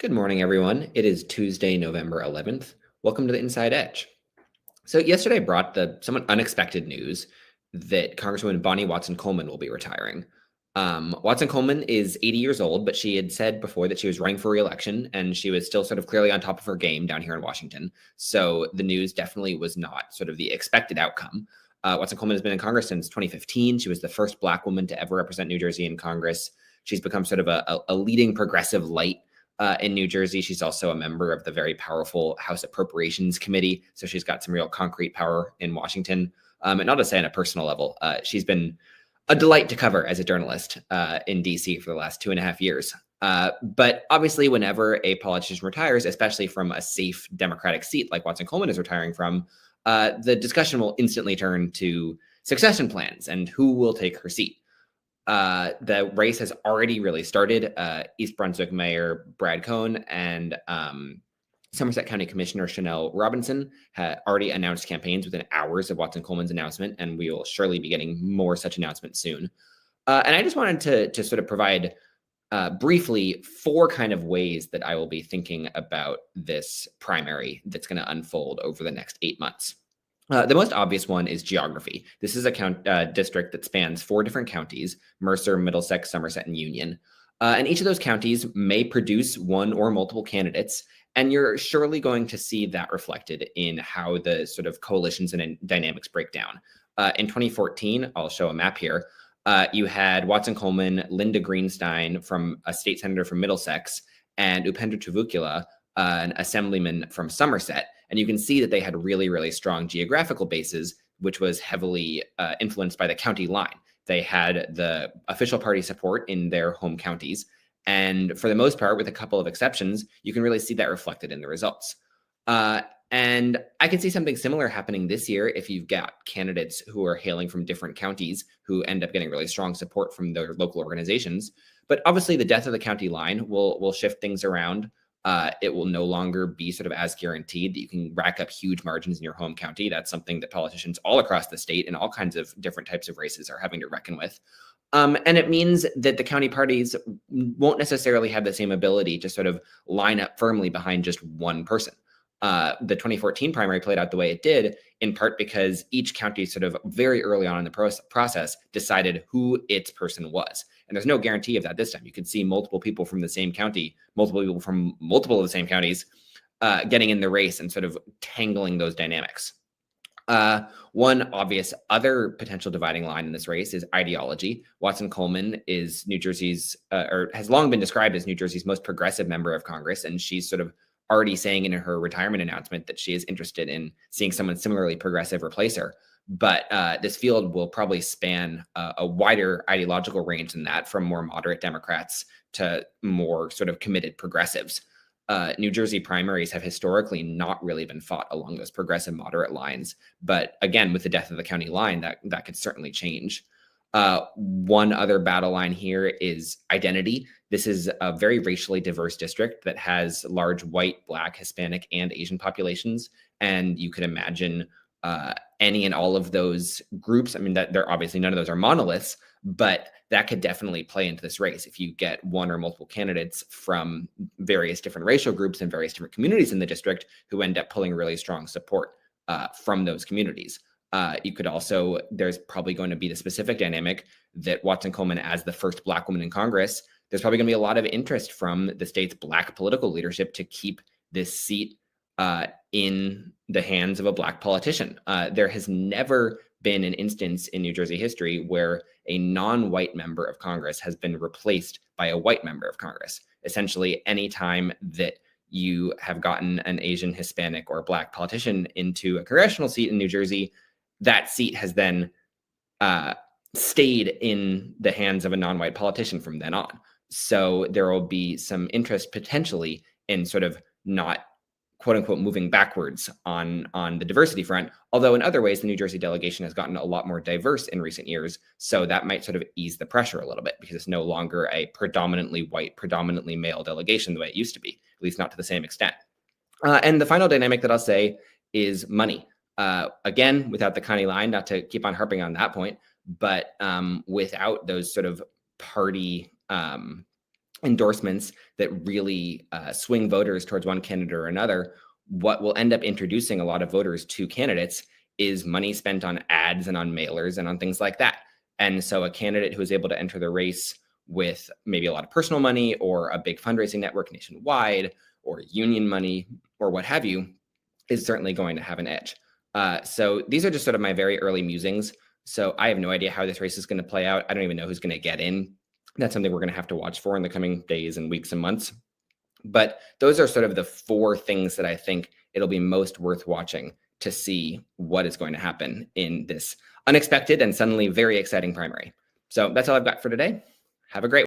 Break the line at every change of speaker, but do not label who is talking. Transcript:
Good morning, everyone. It is Tuesday, November 11th. Welcome to the Inside Edge. So, yesterday brought the somewhat unexpected news that Congresswoman Bonnie Watson Coleman will be retiring. Watson Coleman is 80 years old, but she had said before that she was running for re-election, and she was still sort of clearly on top of her game down here in Washington. So, the news definitely was not sort of the expected outcome. Watson Coleman has been in Congress since 2015. She was the first Black woman to ever represent New Jersey in Congress. She's become sort of a leading progressive light in New Jersey. She's also a member of the very powerful House Appropriations Committee. So she's got some real concrete power in Washington. And I'll just say on a personal level, she's been a delight to cover as a journalist in DC for the last 2.5 years. But obviously, whenever a politician retires, especially from a safe Democratic seat like Watson Coleman is retiring from, the discussion will instantly turn to succession plans and who will take her seat. The race has already really started. East Brunswick Mayor Brad Cohn and Somerset County Commissioner Chanel Robinson had already announced campaigns within hours of Watson Coleman's announcement, and we will surely be getting more such announcements soon. And I just wanted to sort of provide briefly 4 kind of ways that I will be thinking about this primary that's going to unfold over the next 8 months. The most obvious one is geography. This is a district that spans 4 different counties: Mercer, Middlesex, Somerset, and Union. And each of those counties may produce one or multiple candidates, and you're surely going to see that reflected in how the sort of coalitions and dynamics break down. In 2014, I'll show a map here. You had Watson Coleman, Linda Greenstein from a state senator from Middlesex, and Upendra Tuvukula, an assemblyman from Somerset. And you can see that they had really, really strong geographical bases, which was heavily influenced by the county line. They had the official party support in their home counties. And for the most part, with a couple of exceptions, you can really see that reflected in the results. And I can see something similar happening this year if you've got candidates who are hailing from different counties who end up getting really strong support from their local organizations. But obviously, the death of the county line will shift things around. It will no longer be sort of as guaranteed that you can rack up huge margins in your home county. That's something that politicians all across the state and all kinds of different types of races are having to reckon with. And it means that the county parties won't necessarily have the same ability to sort of line up firmly behind just one person. The 2014 primary played out the way it did, in part because each county sort of very early on in the process decided who its person was. And there's no guarantee of that this time. You could see multiple people from the same county, multiple people from multiple of the same counties getting in the race and sort of tangling those dynamics. One obvious other potential dividing line in this race is ideology. Watson Coleman is New Jersey's, or has long been described as New Jersey's most progressive member of Congress, and she's sort of already saying in her retirement announcement that she is interested in seeing someone similarly progressive replace her. But this field will probably span a wider ideological range than that, from more moderate Democrats to more sort of committed progressives. New Jersey primaries have historically not really been fought along those progressive moderate lines. But again, with the death of the county line, that could certainly change. One other battle line here is identity. This is a very racially diverse district that has large white, Black, Hispanic, and Asian populations. And you could imagine any and all of those groups. I mean, that they're obviously none of those are monoliths, but that could definitely play into this race. If you get one or multiple candidates from various different racial groups and various different communities in the district who end up pulling really strong support from those communities. You could also, there's probably going to be the specific dynamic that Watson Coleman, as the first Black woman in Congress, there's probably going to be a lot of interest from the state's Black political leadership to keep this seat in the hands of a Black politician. There has never been an instance in New Jersey history where a non-white member of Congress has been replaced by a white member of Congress. Essentially, any time that you have gotten an Asian, Hispanic, or Black politician into a congressional seat in New Jersey, that seat has then stayed in the hands of a non-white politician from then on. So there will be some interest potentially in sort of not, quote unquote, moving backwards on the diversity front. Although in other ways, the New Jersey delegation has gotten a lot more diverse in recent years. So that might sort of ease the pressure a little bit, because it's no longer a predominantly white, predominantly male delegation the way it used to be, at least not to the same extent. And the final dynamic that I'll say is money. Again, without the county line, not to keep on harping on that point, but without those sort of party endorsements that really swing voters towards one candidate or another, what will end up introducing a lot of voters to candidates is money spent on ads and on mailers and on things like that. And so a candidate who is able to enter the race with maybe a lot of personal money or a big fundraising network nationwide or union money or what have you is certainly going to have an edge. So these are just sort of my very early musings. So I have no idea how this race is going to play out. I don't even know who's going to get in. That's something we're going to have to watch for in the coming days and weeks and months. But those are sort of the 4 things that I think it'll be most worth watching to see what is going to happen in this unexpected and suddenly very exciting primary. So that's all I've got for today. Have a great